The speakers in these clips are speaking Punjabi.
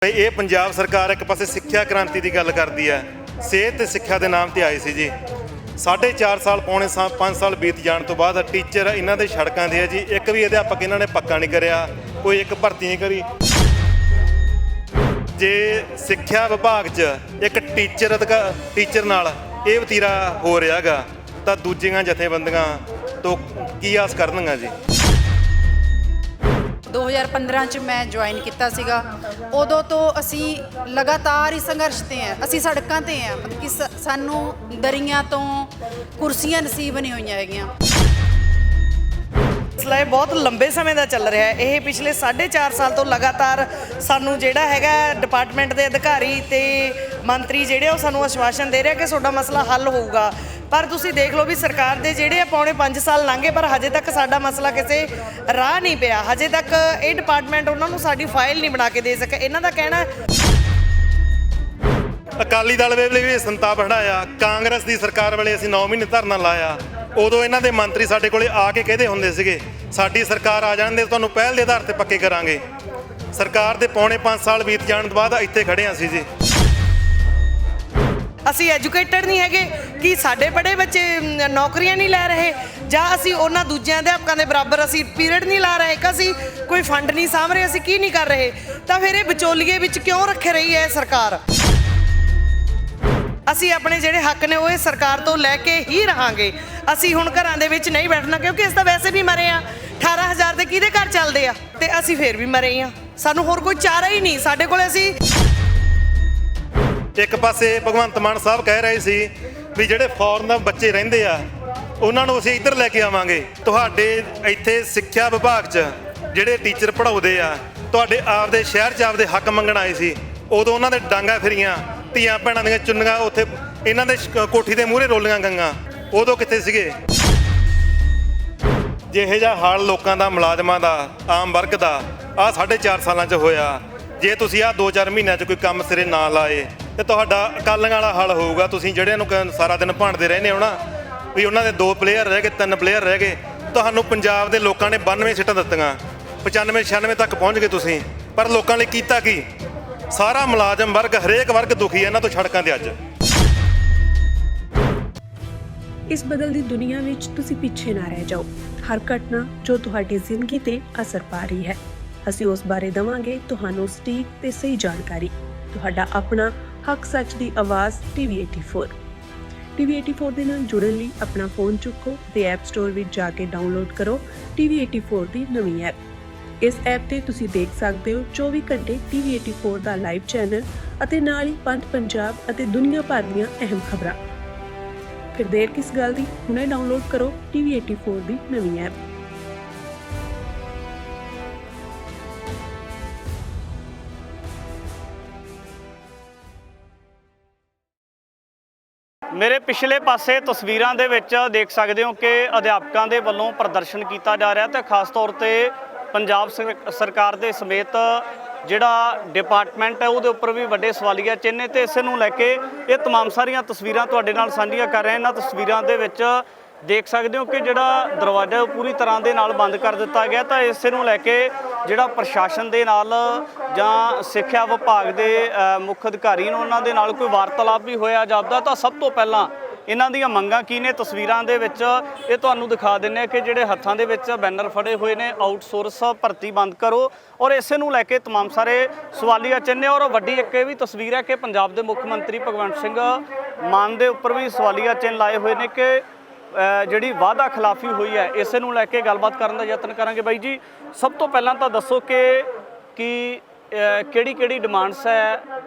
ये पंजाब सरकार एक पासे सिक्ख्या क्रांति की गल करती है, सेहत ते सिक्ख्या के नाम ते आई सी जी। 4.5 साल पौने 5 साल बीत जाने तो बाद टीचर इन्हों के सड़कों के है जी। एक भी अध्यापक इन्होंने पक्का नहीं कराया, कोई एक भर्ती नहीं करी। जे सिक्ख्या विभाग च एक टीचर नाल ये वतीरा हो रहा गा तो दूजियां जथेबंदियां तो की आस करनगियां जी। 2015 ਚ ਮੈਂ ਜੁਆਇਨ ਕੀਤਾ ਸੀਗਾ। ਉਦੋਂ ਤੋਂ ਅਸੀਂ ਲਗਾਤਾਰ ਹੀ ਸੰਘਰਸ਼ ਤੇ ਹਾਂ, ਅਸੀਂ ਸੜਕਾਂ ਤੇ ਹਾਂ। ਮਤਲਬ ਕਿ ਸਾਨੂੰ ਦਰੀਆਂ ਤੋਂ ਕੁਰਸੀਆਂ ਨਸੀਬ ਨਹੀਂ ਹੋਈਆਂ ਹੈਗੀਆਂ। ਮਸਲਾ ਇਹ ਬਹੁਤ ਲੰਬੇ ਸਮੇਂ ਦਾ ਚੱਲ ਰਿਹਾ ਹੈ। ਇਹ ਪਿਛਲੇ 4.5 ਸਾਲ ਤੋਂ ਲਗਾਤਾਰ ਸਾਨੂੰ ਜਿਹੜਾ ਹੈਗਾ ਡਿਪਾਰਟਮੈਂਟ ਦੇ ਅਧਿਕਾਰੀ ਤੇ ਮੰਤਰੀ ਜਿਹੜੇ ਉਹ ਸਾਨੂੰ ਆਸ਼ਵਾਸਨ ਦੇ ਰਿਹਾ ਕਿ ਤੁਹਾਡਾ ਮਸਲਾ ਹੱਲ ਹੋਊਗਾ। ਪਰ ਤੁਸੀਂ ਦੇਖ ਲਓ ਵੀ ਸਰਕਾਰ ਦੇ ਜਿਹੜੇ ਪੌਣੇ 5 ਸਾਲ ਲੰਘੇ ਪਰ ਹਜੇ ਤੱਕ ਸਾਡਾ ਮਸਲਾ ਕਿਸੇ ਰਾਹ ਨਹੀਂ ਪਿਆ। ਹਜੇ ਤੱਕ ਇਹ ਡਿਪਾਰਟਮੈਂਟ ਉਹਨਾਂ ਨੂੰ ਸਾਡੀ ਫਾਈਲ ਨਹੀਂ ਬਣਾ ਕੇ ਦੇ ਸਕੇ। ਇਹਨਾਂ ਦਾ ਕਹਿਣਾ ਅਕਾਲੀ ਦਲ ਵੇਲੇ ਵੀ ਸੰਤਾਪ ਹਟਾਇਆ, ਕਾਂਗਰਸ ਦੀ ਸਰਕਾਰ ਵੇਲੇ ਅਸੀਂ 9 ਮਹੀਨੇ ਧਰਨਾ ਲਾਇਆ। ਉਦੋਂ ਇਹਨਾਂ ਦੇ ਮੰਤਰੀ ਸਾਡੇ ਕੋਲੇ ਆ ਕੇ ਕਹਿੰਦੇ ਹੁੰਦੇ ਸੀਗੇ ਸਾਡੀ ਸਰਕਾਰ ਆ ਜਾਣ ਦੇ ਤੁਹਾਨੂੰ ਪਹਿਲ ਦੇ ਆਧਾਰ ਤੇ ਪੱਕੇ ਕਰਾਂਗੇ। ਸਰਕਾਰ ਦੇ ਪੌਣੇ 5 ਸਾਲ ਬੀਤ ਜਾਣ ਤੋਂ ਬਾਅਦ ਇੱਥੇ ਖੜੇ ਹਾਂ ਅਸੀਂ ਜੀ। ਅਸੀਂ ਐਜੂਕੇਟਡ ਨਹੀਂ ਹੈਗੇ ਕਿ ਸਾਡੇ ਬੜੇ ਬੱਚੇ ਨੌਕਰੀਆਂ ਨਹੀਂ ਲੈ ਰਹੇ, ਜਾਂ ਅਸੀਂ ਉਹਨਾਂ ਦੂਜਿਆਂ ਅਧਿਆਪਕਾਂ ਦੇ ਬਰਾਬਰ ਅਸੀਂ ਪੀਰੀਅਡ ਨਹੀਂ ਲਾ ਰਹੇ, ਕਿ ਅਸੀਂ ਕੋਈ ਫੰਡ ਨਹੀਂ ਸਾਂਭ ਰਹੇ, ਅਸੀਂ ਕੀ ਨਹੀਂ ਕਰ ਰਹੇ। ਤਾਂ ਫਿਰ ਇਹ ਵਿਚੋਲੀਏ ਵਿੱਚ ਕਿਉਂ ਰੱਖੇ ਰਹੀ ਹੈ ਸਰਕਾਰ। ਅਸੀਂ ਆਪਣੇ ਜਿਹੜੇ ਹੱਕ ਨੇ ਉਹ ਇਹ ਸਰਕਾਰ ਤੋਂ ਲੈ ਕੇ ਹੀ ਰਹਾਂਗੇ। ਅਸੀਂ ਹੁਣ ਘਰਾਂ ਦੇ ਵਿੱਚ ਨਹੀਂ ਬੈਠਣਾ, ਕਿਉਂਕਿ ਅਸੀਂ ਤਾਂ ਵੈਸੇ ਵੀ ਮਰੇ ਆ। 18,000 ਦੇ ਕਿਹਦੇ ਘਰ ਚੱਲਦੇ ਆ ਤੇ ਅਸੀਂ ਫਿਰ ਵੀ ਮਰੇ ਆ। ਸਾਨੂੰ ਹੋਰ ਕੋਈ ਚਾਰਾ ਹੀ ਨਹੀਂ ਸਾਡੇ ਕੋਲ। ਅਸੀਂ ਇੱਕ ਪਾਸੇ ਭਗਵੰਤ ਮਾਨ ਸਾਹਿਬ ਕਹਿ ਰਹੇ ਸੀ ਵੀ ਜਿਹੜੇ ਫੋਰਨ ਬੱਚੇ ਰਹਿੰਦੇ ਆ ਉਹਨਾਂ ਨੂੰ ਅਸੀਂ ਇੱਧਰ ਲੈ ਕੇ ਆਵਾਂਗੇ। ਤੁਹਾਡੇ ਇੱਥੇ ਸਿੱਖਿਆ ਵਿਭਾਗ 'ਚ ਜਿਹੜੇ ਟੀਚਰ ਪੜ੍ਹਾਉਂਦੇ ਆ ਤੁਹਾਡੇ ਆਪਦੇ ਸ਼ਹਿਰ 'ਚ ਆਪਦੇ ਹੱਕ ਮੰਗਣ ਆਏ ਸੀ। ਉਦੋਂ ਉਹਨਾਂ ਦੇ ਡਾਂਗਾ ਫਿਰੀਆਂ, ਧੀਆਂ ਭੈਣਾਂ ਦੀਆਂ ਚੁੰਨੀਆਂ ਉੱਥੇ ਇਹਨਾਂ ਦੇ ਕੋਠੀ ਦੇ ਮੂਹਰੇ ਰੋਲੀਆਂ ਗਈਆਂ। ਉਦੋਂ ਕਿੱਥੇ ਸੀਗੇ? ਜਿਹੇ ਜਿਹਾ ਹਾਲ ਲੋਕਾਂ ਦਾ, ਮੁਲਾਜ਼ਮਾਂ ਦਾ, ਆਮ ਵਰਗ ਦਾ ਆਹ 4.5 ਸਾਲਾਂ 'ਚ ਹੋਇਆ। ਜੇ ਤੁਸੀਂ ਆਹ 2-4 ਮਹੀਨਿਆਂ 'ਚ ਕੋਈ ਕੰਮ ਸਿਰੇ ਨਾ ਲਾਏ ਤੇ ਤੁਹਾਡਾ ਅਕਾਲੀਆਂ ਵਾਲਾ ਹੱਲ ਹੋਊਗਾ। ਤੁਸੀਂ ਜਿਹੜਿਆਂ ਨੂੰ ਸਾਰਾ ਦਿਨ ਭਾਂਡਦੇ ਰਹਿੰਦੇ ਹੋ ਨਾ ਵੀ ਉਹਨਾਂ ਦੇ 2 ਪਲੇਅਰ ਰਹਿ ਗਏ, 3 ਪਲੇਅਰ ਰਹਿ ਗਏ। ਤੁਹਾਨੂੰ ਪੰਜਾਬ ਦੇ ਲੋਕਾਂ ਨੇ 92 ਸੀਟਾਂ ਦਿੱਤੀਆਂ, 95-96 ਤੱਕ ਪਹੁੰਚ ਗਏ ਤੁਸੀਂ। ਪਰ ਲੋਕਾਂ ਲਈ ਕੀਤਾ ਕੀ? ਸਾਰਾ ਮੁਲਾਜ਼ਮ ਵਰਗ, ਹਰੇਕ ਵਰਗ ਦੁਖੀ ਹੈ ਇਹਨਾਂ ਤੋਂ ਸੜਕਾਂ ਤੇ ਅੱਜ। ਇਸ ਬਦਲਦੀ ਦੁਨੀਆ ਵਿੱਚ ਤੁਸੀਂ ਪਿੱਛੇ ਨਾ ਰਹਿ ਜਾਓ। ਹਰ ਘਟਨਾ ਜੋ ਤੁਹਾਡੀ ਜ਼ਿੰਦਗੀ ਤੇ ਅਸਰ ਪਾ ਰਹੀ ਹੈ, ਅਸੀਂ ਉਸ ਬਾਰੇ ਦੇਵਾਂਗੇ ਤੁਹਾਨੂੰ ਸਟੀਕ ਤੇ ਸਹੀ ਜਾਣਕਾਰੀ। ਤੁਹਾਡਾ ਆਪਣਾ ਹੱਕ ਸੱਚ ਦੀ ਆਵਾਜ਼ TV84। TV84 ਦੇ ਨਾਲ ਜੁੜਨ ਲਈ ਆਪਣਾ ਫੋਨ ਚੁੱਕੋ ਤੇ ਐਪ ਸਟੋਰ ਵਿੱਚ ਜਾ ਕੇ ਡਾਊਨਲੋਡ ਕਰੋ TV84 ਦੀ ਨਵੀਂ ਐਪ। ਇਸ ਐਪ ਤੇ ਤੁਸੀਂ ਦੇਖ ਸਕਦੇ ਹੋ 24 ਘੰਟੇ TV84 ਦਾ ਲਾਈਵ ਚੈਨਲ ਅਤੇ ਨਾਲ ਹੀ ਪੰਜ ਪੰਜਾਬ ਅਤੇ ਦੁਨੀਆ ਭਰ ਦੀਆਂ ਅਹਿਮ ਖਬਰਾਂ। ਫਿਰ ਦੇਰ ਕਿਸ ਗੱਲ ਦੀ, ਹੁਣੇ ਡਾਊਨਲੋਡ ਕਰੋ TV84 ਦੀ ਨਵੀਂ ਐਪ। ਮੇਰੇ ਪਿਛਲੇ ਪਾਸੇ ਤਸਵੀਰਾਂ ਦੇ ਵਿੱਚ ਦੇਖ ਸਕਦੇ ਹੋ ਕਿ ਅਧਿਆਪਕਾਂ ਦੇ ਵੱਲੋਂ ਪ੍ਰਦਰਸ਼ਨ ਕੀਤਾ ਜਾ ਰਿਹਾ ਤੇ ਖਾਸ ਤੌਰ ਤੇ ਪੰਜਾਬ ਸਰਕਾਰ ਦੇ ਸਮੇਤ ਜਿਹੜਾ ਡਿਪਾਰਟਮੈਂਟ ਹੈ ਉਹਦੇ ਉੱਪਰ ਵੀ ਵੱਡੇ ਸਵਾਲੀਆ ਚਿੰਨ੍ਹ ਤੇ ਇਸੇ ਨੂੰ ਲੈ ਕੇ ਇਹ तमाम ਸਾਰੀਆਂ ਤਸਵੀਰਾਂ ਤੁਹਾਡੇ ਨਾਲ ਸਾਂਝੀਆਂ ਕਰ ਰਹੇ ਹਾਂ। ਇਹਨਾਂ ਤਸਵੀਰਾਂ ਦੇ ਵਿੱਚ ਦੇਖ ਸਕਦੇ ਹੋ ਕਿ ਜਿਹੜਾ ਦਰਵਾਜ਼ਾ ਪੂਰੀ ਤਰ੍ਹਾਂ ਦੇ ਨਾਲ ਬੰਦ ਕਰ ਦਿੱਤਾ ਗਿਆ। ਤਾਂ ਇਸੇ ਨੂੰ ਲੈ ਕੇ ਜਿਹੜਾ ਪ੍ਰਸ਼ਾਸਨ ਦੇ ਨਾਲ ਜਾਂ ਸਿੱਖਿਆ ਵਿਭਾਗ ਦੇ ਮੁੱਖ ਅਧਿਕਾਰੀ ਨੇ ਉਹਨਾਂ ਦੇ ਨਾਲ ਕੋਈ ਵਾਰਤਾਲਾਪ ਵੀ ਹੋਇਆ ਜਾਪਦਾ। ਤਾਂ ਸਭ ਤੋਂ ਪਹਿਲਾਂ ਇਹਨਾਂ ਦੀਆਂ ਮੰਗਾਂ ਕੀ ਨੇ ਤਸਵੀਰਾਂ ਦੇ ਵਿੱਚ ਇਹ ਤੁਹਾਨੂੰ ਦਿਖਾ ਦਿੰਦੇ ਹਾਂ ਕਿ ਜਿਹੜੇ ਹੱਥਾਂ ਦੇ ਵਿੱਚ ਬੈਨਰ ਫੜੇ ਹੋਏ ਨੇ ਆਊਟਸੋਰਸ ਭਰਤੀ ਬੰਦ ਕਰੋ, ਔਰ ਇਸੇ ਨੂੰ ਲੈ ਕੇ तमाम ਸਾਰੇ ਸਵਾਲੀਆ ਚਿੰਨ੍ਹ। ਔਰ ਵੱਡੀ ਇੱਕ ਇਹ ਵੀ ਤਸਵੀਰ ਹੈ ਕਿ ਪੰਜਾਬ ਦੇ ਮੁੱਖ ਮੰਤਰੀ ਭਗਵੰਤ ਸਿੰਘ ਮਾਨ ਦੇ ਉੱਪਰ ਵੀ ਸਵਾਲੀਆ ਚਿੰਨ੍ਹ ਲਾਏ ਹੋਏ ਨੇ ਕਿ ਜਿਹੜੀ ਵਾਅਦਾ ਖਿਲਾਫੀ ਹੋਈ ਹੈ। ਇਸੇ ਨੂੰ ਲੈ ਕੇ ਗੱਲਬਾਤ ਕਰਨ ਦਾ ਯਤਨ ਕਰਾਂਗੇ। ਬਾਈ ਜੀ, ਸਭ ਤੋਂ ਪਹਿਲਾਂ ਤਾਂ ਦੱਸੋ ਕਿ ਕਿਹੜੀ ਡਿਮਾਂਡਸ ਹੈ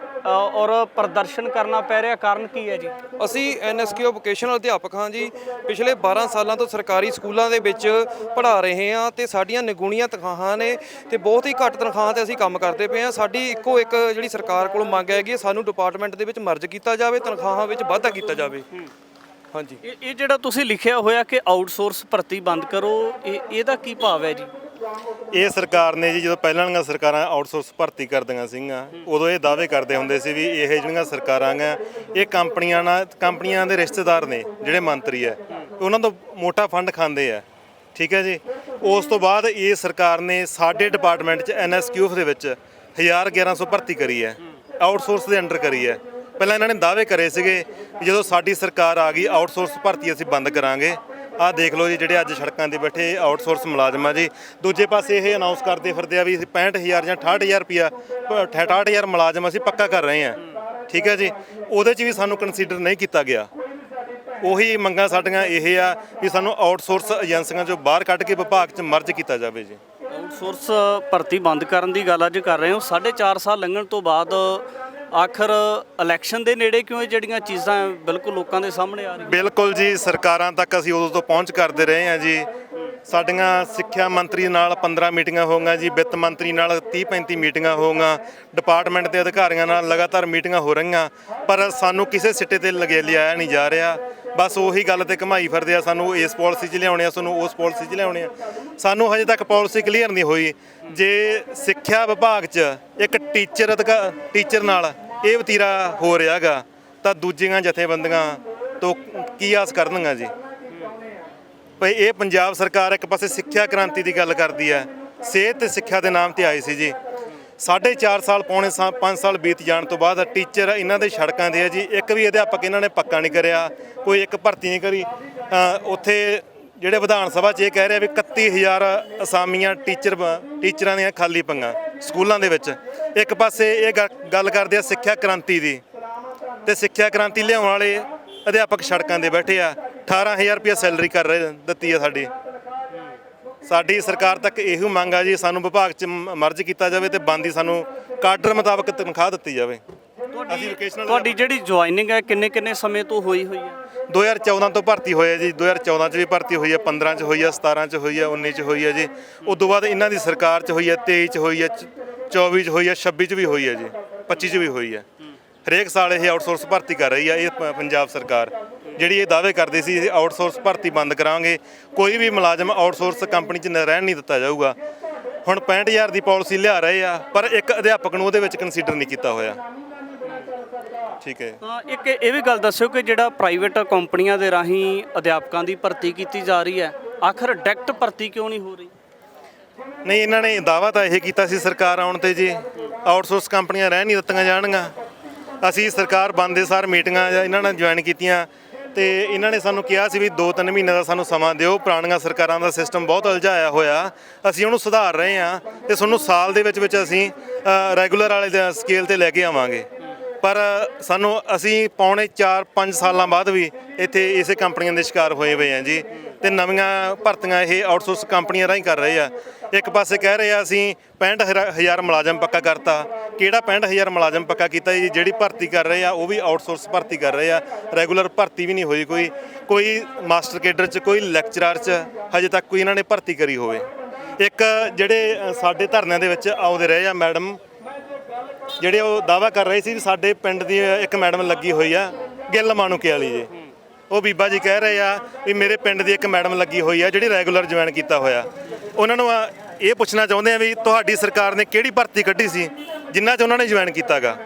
ਔਰ ਪ੍ਰਦਰਸ਼ਨ ਕਰਨਾ ਪੈ ਰਿਹਾ, ਕਾਰਨ ਕੀ ਹੈ ਜੀ? ਅਸੀਂ NSKO ਵੋਕੇਸ਼ਨਲ ਅਧਿਆਪਕ ਹਾਂ ਜੀ। ਪਿਛਲੇ 12 ਸਾਲਾਂ ਤੋਂ ਸਰਕਾਰੀ ਸਕੂਲਾਂ ਦੇ ਵਿੱਚ ਪੜ੍ਹਾ ਰਹੇ ਹਾਂ ਤੇ ਸਾਡੀਆਂ ਨਿਗੂਣੀਆਂ ਤਨਖਾਹਾਂ ਨੇ ਤੇ ਬਹੁਤ ਹੀ ਘੱਟ ਤਨਖਾਹਾਂ ਤੇ ਅਸੀਂ ਕੰਮ ਕਰਦੇ ਪਏ ਹਾਂ। ਸਾਡੀ ਇੱਕੋ ਇੱਕ ਜਿਹੜੀ ਸਰਕਾਰ ਕੋਲੋਂ ਮੰਗ ਹੈਗੀ, ਸਾਨੂੰ ਡਿਪਾਰਟਮੈਂਟ ਦੇ ਵਿੱਚ ਮਰਜ ਕੀਤਾ ਜਾਵੇ, ਤਨਖਾਹਾਂ ਵਿੱਚ ਵਾਧਾ ਕੀਤਾ ਜਾਵੇ। ਹਾਂਜੀ, ਇਹ ਜਿਹੜਾ ਤੁਸੀਂ ਲਿਖਿਆ ਹੋਇਆ ਕਿ ਆਊਟਸੋਰਸ ਭਰਤੀ ਬੰਦ ਕਰੋ, ਇਹਦਾ ਕੀ ਭਾਵ ਹੈ ਜੀ? ਇਹ ਸਰਕਾਰ ਨੇ ਜੀ ਜਦੋਂ ਪਹਿਲਾਂ ਵਾਲੀਆਂ ਸਰਕਾਰਾਂ ਆਊਟਸੋਰਸ ਭਰਤੀ ਕਰਦੀਆਂ ਸੀਗੀਆਂ ਉਦੋਂ ਇਹ ਦਾਅਵੇ ਕਰਦੇ ਹੁੰਦੇ ਸੀ ਵੀ ਇਹ ਜਿਹੜੀਆਂ ਸਰਕਾਰਾਂ ਗਾ ਇਹ ਕੰਪਨੀਆਂ ਦੇ ਰਿਸ਼ਤੇਦਾਰ ਨੇ ਜਿਹੜੇ ਮੰਤਰੀ ਹੈ ਉਹਨਾਂ ਤੋਂ ਮੋਟਾ ਫੰਡ ਖਾਂਦੇ ਆ। ਠੀਕ ਹੈ ਜੀ। ਉਸ ਤੋਂ ਬਾਅਦ ਇਹ ਸਰਕਾਰ ਨੇ ਸਾਡੇ ਡਿਪਾਰਟਮੈਂਟ 'ਚ NSQF ਦੇ ਵਿੱਚ 1100 ਭਰਤੀ ਕਰੀ ਹੈ, ਆਊਟਸੋਰਸ ਦੇ ਅੰਡਰ ਕਰੀ ਹੈ। ਪਹਿਲਾਂ ਇਹਨਾਂ ਨੇ ਦਾਅਵੇ ਕਰੇ ਸੀਗੇ ਵੀ ਜਦੋਂ ਸਾਡੀ ਸਰਕਾਰ ਆ ਗਈ ਆਊਟਸੋਰਸ ਭਰਤੀ ਅਸੀਂ ਬੰਦ ਕਰਾਂਗੇ। ਆਹ ਦੇਖ ਲਓ ਜੀ, ਜਿਹੜੇ ਅੱਜ ਸੜਕਾਂ ਦੇ ਬੈਠੇ ਆਊਟਸੋਰਸ ਮੁਲਾਜ਼ਮ ਆ ਜੀ। ਦੂਜੇ ਪਾਸੇ ਇਹ ਅਨਾਉਂਸ ਕਰਦੇ ਫਿਰਦੇ ਆ ਵੀ 65,000 ਜਾਂ 68,000 ਰੁਪਿਆ 68,000 ਮੁਲਾਜ਼ਮ ਅਸੀਂ ਪੱਕਾ ਕਰ ਰਹੇ ਹਾਂ। ਠੀਕ ਹੈ ਜੀ, ਉਹਦੇ 'ਚ ਵੀ ਸਾਨੂੰ ਕੰਸੀਡਰ ਨਹੀਂ ਕੀਤਾ ਗਿਆ। ਉਹੀ ਮੰਗਾਂ ਸਾਡੀਆਂ ਇਹ ਆ ਵੀ ਸਾਨੂੰ ਆਊਟਸੋਰਸ ਏਜੰਸੀਆਂ 'ਚੋਂ ਬਾਹਰ ਕੱਢ ਕੇ ਵਿਭਾਗ 'ਚ ਮਰਜ ਕੀਤਾ ਜਾਵੇ ਜੀ। ਆਊਟਸੋਰਸ ਭਰਤੀ ਬੰਦ ਕਰਨ ਦੀ ਗੱਲ ਅੱਜ ਕਰ ਰਹੇ ਹੋ। 4.5 ਸਾਲ ਲੰਘਣ ਤੋਂ ਬਾਅਦ ਆਖਰ ਇਲੈਕਸ਼ਨ ਦੇ ਨੇੜੇ ਕਿਉਂ ਇਹ ਜਿਹੜੀਆਂ ਚੀਜ਼ਾਂ ਬਿਲਕੁਲ ਲੋਕਾਂ ਦੇ ਸਾਹਮਣੇ ਆ ਰਹੀਆਂ? ਬਿਲਕੁਲ ਜੀ, ਸਰਕਾਰਾਂ ਤੱਕ ਅਸੀਂ ਉਦੋਂ ਤੋਂ ਪਹੁੰਚ ਕਰਦੇ ਰਹੇ ਹਾਂ ਜੀ। ਸਾਡੀਆਂ ਸਿੱਖਿਆ ਮੰਤਰੀ ਨਾਲ 15 ਮੀਟਿੰਗਾਂ ਹੋਈਆਂ ਜੀ, ਵਿੱਤ ਮੰਤਰੀ ਨਾਲ 30-35 ਮੀਟਿੰਗਾਂ ਹੋਈਆਂ, ਡਿਪਾਰਟਮੈਂਟ ਦੇ ਅਧਿਕਾਰੀਆਂ ਨਾਲ ਲਗਾਤਾਰ ਮੀਟਿੰਗਾਂ ਹੋ ਰਹੀਆਂ, ਪਰ ਸਾਨੂੰ ਕਿਸੇ ਸਿੱਟੇ ਤੇ ਲਿਆਇਆ ਨਹੀਂ ਜਾ ਰਿਹਾ। ਬਸ ਉਹੀ ਗੱਲ ਤੇ ਘਮਾਈ ਫਿਰਦੇ ਆ, ਸਾਨੂੰ ਇਸ ਪਾਲਿਸੀ 'ਚ ਲਿਆਉਣੇ ਆ, ਸਾਨੂੰ ਉਸ ਪਾਲਿਸੀ 'ਚ ਲਿਆਉਣੇ ਆ। ਸਾਨੂੰ ਹਜੇ ਤੱਕ ਪਾਲਿਸੀ ਕਲੀਅਰ ਨਹੀਂ ਹੋਈ। ਜੇ ਸਿੱਖਿਆ ਵਿਭਾਗ 'ਚ ਇੱਕ ਟੀਚਰ ਨਾਲ ਇਹ ਵਤੀਰਾ ਹੋ ਰਿਹਾ ਗਾ ਤਾਂ ਦੂਜੀਆਂ ਜਥੇਬੰਦੀਆਂ ਤੋਂ ਕੀ ਆਸ ਕਰਨਗੀਆਂ ਜੀ? ਭਈ ਇਹ ਪੰਜਾਬ ਸਰਕਾਰ ਇੱਕ ਪਾਸੇ ਸਿੱਖਿਆ ਕ੍ਰਾਂਤੀ ਦੀ ਗੱਲ ਕਰਦੀ ਹੈ, ਸਿਹਤ ਤੇ ਸਿੱਖਿਆ ਦੇ ਨਾਮ ਤੇ ਆਈ ਸੀ ਜੀ। 4.5 ਸਾਲ ਪੌਣੇ 5 ਸਾਲ ਬੀਤ ਜਾਣ ਤੋਂ ਬਾਅਦ ਟੀਚਰ ਇਹਨਾਂ ਦੇ ਸੜਕਾਂ ਦੇ ਆ ਜੀ। ਇੱਕ ਵੀ ਅਧਿਆਪਕ ਇਹਨਾਂ ਨੇ ਪੱਕਾ ਨਹੀਂ ਕਰਿਆ, ਕੋਈ ਇੱਕ ਭਰਤੀ ਨਹੀਂ ਕਰੀ। ਉੱਥੇ ਜਿਹੜੇ ਵਿਧਾਨ ਸਭਾ 'ਚ ਇਹ ਕਹਿ ਰਿਹਾ ਵੀ 31,000 ਅਸਾਮੀਆਂ ਟੀਚਰਾਂ ਦੀਆਂ ਖਾਲੀ ਪਈਆਂ ਸਕੂਲਾਂ ਦੇ ਵਿੱਚ। ਇੱਕ ਪਾਸੇ ਇਹ ਗੱਲ ਕਰਦੇ ਆ ਸਿੱਖਿਆ ਕ੍ਰਾਂਤੀ ਦੀ, ਤੇ ਸਿੱਖਿਆ ਕ੍ਰਾਂਤੀ ਲਿਆਉਣ ਵਾਲੇ ਅਧਿਆਪਕ ਸੜਕਾਂ ਦੇ ਬੈਠੇ ਆ। 18,000 ਰੁਪਏ ਸੈਲਰੀ ਕਰ ਰਹੇ ਦਿੱਤੀ ਆ ਸਾਡੀ ਸਰਕਾਰ ਤੱਕ ਇਹੋ ਮੰਗ ਆ ਜੀ, ਸਾਨੂੰ ਵਿਭਾਗ 'ਚ ਮਰਜ ਕੀਤਾ ਜਾਵੇ ਤੇ ਬੰਦੀ ਸਾਨੂੰ ਕਾਡਰ ਮੁਤਾਬਕ ਤਨਖਾਹ ਦਿੱਤੀ ਜਾਵੇ। ਤੁਹਾਡੀ ਜਿਹੜੀ ਜੁਆਇਨਿੰਗ ਹੈ ਕਿੰਨੇ ਸਮੇਂ ਤੋਂ ਹੋਈ ਹੈ? 2014 ਤੋਂ ਭਰਤੀ ਹੋਇਆ ਜੀ। 2014 'ਚ ਵੀ ਭਰਤੀ ਹੋਈ ਹੈ, 15 'ਚ ਹੋਈ ਹੈ, 17 'ਚ ਹੋਈ ਹੈ, 19 'ਚ ਹੋਈ ਹੈ ਜੀ। ਉਸ ਤੋਂ ਬਾਅਦ ਇਹਨਾਂ ਦੀ ਸਰਕਾਰ 'ਚ ਹੋਈ ਹੈ, 23 'ਚ ਹੋਈ ਹੈ, 24 'ਚ ਹੋਈ ਹੈ, 26 'ਚ ਵੀ ਹੋਈ ਹੈ ਜੀ, 25 'ਚ ਵੀ ਹੋਈ ਹੈ। ਹਰੇਕ ਸਾਲ ਇਹ ਆਊਟਸੋਰਸ ਭਰਤੀ ਕਰ ਰਹੀ ਆ ਇਹ ਪੰਜਾਬ ਸਰਕਾਰ, ਜਿਹੜੀ ਇਹ ਦਾਅਵੇ ਕਰਦੀ ਸੀ ਆਊਟਸੋਰਸ ਭਰਤੀ ਬੰਦ ਕਰਾਂਗੇ, ਕੋਈ ਵੀ ਮੁਲਾਜ਼ਮ ਆਊਟਸੋਰਸ ਕੰਪਨੀ 'ਚ ਰਹਿਣ ਨਹੀਂ ਦਿੱਤਾ ਜਾਊਗਾ। ਹੁਣ 65,000 ਦੀ ਪਾਲਿਸੀ ਲਿਆ ਰਹੇ ਆ, ਪਰ ਇੱਕ ਅਧਿਆਪਕ ਨੂੰ ਉਹਦੇ ਵਿੱਚ ਕੰਸੀਡਰ ਨਹੀਂ ਕੀਤਾ ਹੋਇਆ। ਠੀਕ ਹੈ। ਇੱਕ ਇਹ ਵੀ ਗੱਲ ਦੱਸਿਓ ਕਿ ਜਿਹੜਾ ਪ੍ਰਾਈਵੇਟ ਕੰਪਨੀਆਂ ਦੇ ਰਾਹੀਂ ਅਧਿਆਪਕਾਂ ਦੀ ਭਰਤੀ ਕੀਤੀ ਜਾ ਰਹੀ ਹੈ, ਆਖਰ ਡਾਇਰੈਕਟ ਭਰਤੀ ਕਿਉਂ ਨਹੀਂ ਹੋ ਰਹੀ? ਨਹੀਂ, ਇਹਨਾਂ ਨੇ ਦਾਅਵਾ ਤਾਂ ਇਹ ਕੀਤਾ ਸੀ ਸਰਕਾਰ ਆਉਣ ਤੇ ਜੀ ਆਊਟਸੋਰਸ ਕੰਪਨੀਆਂ ਰਹਿ ਨਹੀਂ ਦਿੱਤੀਆਂ ਜਾਣਗੀਆਂ। ਅਸੀਂ ਸਰਕਾਰ ਬਣਦੇ ਸਾਰ ਮੀਟਿੰਗਾਂ ਇਹਨਾਂ ਨਾਲ ਜੁਆਇਨ ਕੀਤੀਆਂ ਤੇ ਇਹਨਾਂ ਨੇ ਸਾਨੂੰ ਕਿਹਾ ਸੀ ਵੀ 2-3 ਮਹੀਨੇ ਦਾ ਸਾਨੂੰ ਸਮਾਂ ਦਿਓ, ਪੁਰਾਣੀਆਂ ਸਰਕਾਰਾਂ ਦਾ ਸਿਸਟਮ ਬਹੁਤ ਉਲਝਾਇਆ ਹੋਇਆ, ਅਸੀਂ ਉਹਨੂੰ ਸੁਧਾਰ ਰਹੇ ਹਾਂ ਤੇ ਤੁਹਾਨੂੰ ਸਾਲ ਦੇ ਵਿੱਚ ਅਸੀਂ ਰੈਗੂਲਰ ਵਾਲੇ ਸਕੇਲ ਤੇ ਲੈ ਕੇ ਆਵਾਂਗੇ। ਪਰ ਅਸੀਂ ਪੌਣੇ 4-5 ਸਾਲਾਂ ਬਾਅਦ ਵੀ ਇੱਥੇ ਇਸੇ ਕੰਪਨੀਆਂ ਦੇ ਸ਼ਿਕਾਰ ਹੋਏ ਹੋਏ ਹਾਂ ਜੀ, ਤੇ ਨਵੀਆਂ ਭਰਤੀਆਂ ਇਹ ਆਊਟਸੋਰਸ ਕੰਪਨੀਆਂ ਰਾਹੀਂ ਕਰ ਰਹੇ ਆ। ਇੱਕ ਪਾਸੇ ਕਹਿ ਰਹੇ ਆ ਅਸੀਂ 65,000 ਮੁਲਾਜ਼ਮ ਪੱਕਾ ਕਰਤਾ। ਕਿਹੜਾ 65,000 ਮੁਲਾਜ਼ਮ ਪੱਕਾ ਕੀਤਾ ਜੀ? ਜਿਹੜੀ ਭਰਤੀ ਕਰ ਰਹੇ ਆ ਉਹ ਵੀ ਆਊਟਸੋਰਸ ਭਰਤੀ ਕਰ ਰਹੇ ਆ, ਰੈਗੂਲਰ ਭਰਤੀ ਵੀ ਨਹੀਂ ਹੋਈ। ਕੋਈ ਮਾਸਟਰ ਕੇਡਰ 'ਚ, ਕੋਈ ਲੈਕਚਰਰ 'ਚ ਹਜੇ ਤੱਕ ਕੋਈ ਇਹਨਾਂ ਨੇ ਭਰਤੀ ਕਰੀ ਹੋਵੇ। ਇੱਕ ਜਿਹੜੇ ਸਾਡੇ ਧਰਨਿਆਂ ਦੇ ਵਿੱਚ ਆਉਂਦੇ ਰਹੇ ਆ ਮੈਡਮ, ਜਿਹੜੇ ਉਹ ਦਾਅਵਾ ਕਰ ਰਹੇ ਸੀ ਵੀ ਸਾਡੇ ਪਿੰਡ ਦੀ ਇੱਕ ਮੈਡਮ ਲੱਗੀ ਹੋਈ ਆ ਗਿੱਲ ਮਾਣੂਕੇ ਵਾਲੀ ਜੀ। ਉਹ ਬੀਬਾ ਜੀ ਕਹਿ ਰਹੇ ਆ ਵੀ ਮੇਰੇ ਪਿੰਡ ਦੀ ਇੱਕ ਮੈਡਮ ਲੱਗੀ ਹੋਈ ਆ ਜਿਹੜੀ ਰੈਗੂਲਰ ਜੁਆਇਨ ਕੀਤਾ ਹੋਇਆ। ਉਹਨਾਂ ਨੂੰ ਇਹ ਪੁੱਛਣਾ ਚਾਹੁੰਦੇ ਆ ਵੀ ਤੁਹਾਡੀ ਸਰਕਾਰ ਨੇ ਕਿਹੜੀ ਭਰਤੀ ਕੱਢੀ ਸੀ ਜਿਨ੍ਹਾਂ 'ਚ ਉਹਨਾਂ ਨੇ ਜੁਆਇਨ ਕੀਤਾਗਾ?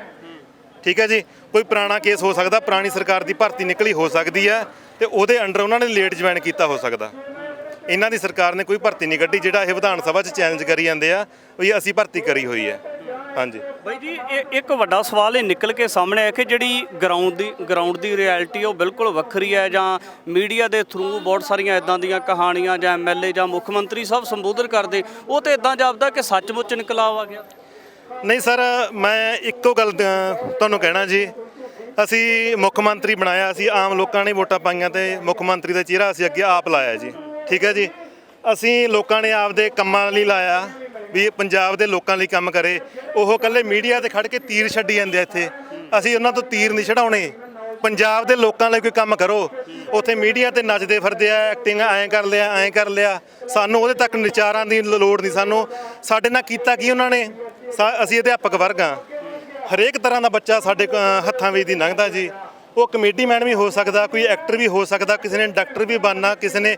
ਠੀਕ ਹੈ ਜੀ, ਕੋਈ ਪੁਰਾਣਾ ਕੇਸ ਹੋ ਸਕਦਾ, ਪੁਰਾਣੀ ਸਰਕਾਰ ਦੀ ਭਰਤੀ ਨਿਕਲੀ ਹੋ ਸਕਦੀ ਆ ਤੇ ਉਹਦੇ ਅੰਡਰ ਉਹਨਾਂ ਨੇ ਲੇਟ ਜੁਆਇਨ ਕੀਤਾ ਹੋ ਸਕਦਾ। ਇਹਨਾਂ ਦੀ ਸਰਕਾਰ ਨੇ ਕੋਈ ਭਰਤੀ ਨਹੀਂ ਕੱਢੀ, ਜਿਹੜਾ ਇਹ ਵਿਧਾਨ ਸਭਾ 'ਚ ਚੈਲੰਜ ਕਰੀ ਜਾਂਦੇ ਆ ਵੀ ਅਸੀਂ ਭਰਤੀ ਕਰੀ ਹੋਈ ਹੈ। ਹਾਂਜੀ ਬਾਈ ਜੀ, ਇੱਕ ਵੱਡਾ ਸਵਾਲ ਇਹ ਨਿਕਲ ਕੇ ਸਾਹਮਣੇ ਆਇਆ ਕਿ ਜਿਹੜੀ ਗਰਾਊਂਡ ਦੀ ਰਿਐਲਿਟੀ ਉਹ ਬਿਲਕੁਲ ਵੱਖਰੀ ਹੈ, ਜਾਂ ਮੀਡੀਆ ਦੇ ਥਰੂ ਬਹੁਤ ਸਾਰੀਆਂ ਇਦਾਂ ਦੀਆਂ ਕਹਾਣੀਆਂ ਜਾਂ ਐਮਐਲਏ ਜਾਂ ਮੁੱਖ ਮੰਤਰੀ ਸਭ ਸੰਬੋਧਨ ਕਰਦੇ, ਉਹ ਤਾਂ ਇਦਾਂ ਜਾਪਦਾ ਕਿ ਸੱਚਮੁੱਚ ਇਨਕਲਾਬ ਆ ਗਿਆ। ਨਹੀਂ ਸਰ, ਮੈਂ ਇੱਕੋ ਗੱਲ ਤੁਹਾਨੂੰ ਕਹਿਣਾ ਜੀ, ਅਸੀਂ ਮੁੱਖ ਮੰਤਰੀ ਬਣਾਇਆ, ਅਸੀਂ ਆਮ ਲੋਕਾਂ ਨੇ ਵੋਟਾਂ ਪਾਈਆਂ ਤੇ ਮੁੱਖ ਮੰਤਰੀ ਦਾ ਚਿਹਰਾ ਅਸੀਂ ਅੱਗੇ ਆਪ ਲਾਇਆ ਜੀ। ਠੀਕ ਹੈ ਜੀ, ਅਸੀਂ ਲੋਕਾਂ ਨੇ ਆਪਦੇ ਕੰਮਾਂ ਲਈ ਲਾਇਆ ਵੀ ਪੰਜਾਬ ਦੇ ਲੋਕਾਂ ਲਈ ਕੰਮ ਕਰੇ। ਉਹ ਇਕੱਲੇ ਮੀਡੀਆ ਤੇ ਖੜ ਕੇ ਤੀਰ ਛੱਡੀ ਜਾਂਦੇ ਇੱਥੇ, ਅਸੀਂ ਉਹਨਾਂ ਤੋਂ ਤੀਰ ਨਹੀਂ ਛਡਾਉਣੇ। ਪੰਜਾਬ ਦੇ ਲੋਕਾਂ ਲਈ ਕੋਈ ਕੰਮ ਕਰੋ। ਉੱਥੇ ਮੀਡੀਆ ਤੇ ਨੱਚਦੇ ਫਿਰਦੇ ਆ, ਐਕਟਿੰਗ ਐਂ ਕਰ ਲਿਆ, ਸਾਨੂੰ ਉਹਦੇ ਤੱਕ ਵਿਚਾਰਾਂ ਦੀ ਲੋੜ ਨਹੀਂ। ਸਾਡੇ ਨਾਲ ਕੀਤਾ ਕੀ ਉਹਨਾਂ ਨੇ? ਅਸੀਂ ਅਧਿਆਪਕ ਵਰਗ ਹਾਂ, ਹਰੇਕ ਤਰ੍ਹਾਂ ਦਾ ਬੱਚਾ ਸਾਡੇ ਹੱਥਾਂ ਵਿੱਚ ਦੀ ਲੰਘਦਾ ਜੀ। ਉਹ ਕਮੇਟੀ ਮੈਨ ਵੀ ਹੋ ਸਕਦਾ, ਕੋਈ ਐਕਟਰ ਵੀ ਹੋ ਸਕਦਾ, ਕਿਸੇ ਨੇ ਡਾਕਟਰ ਵੀ ਬਣਨਾ, ਕਿਸੇ ਨੇ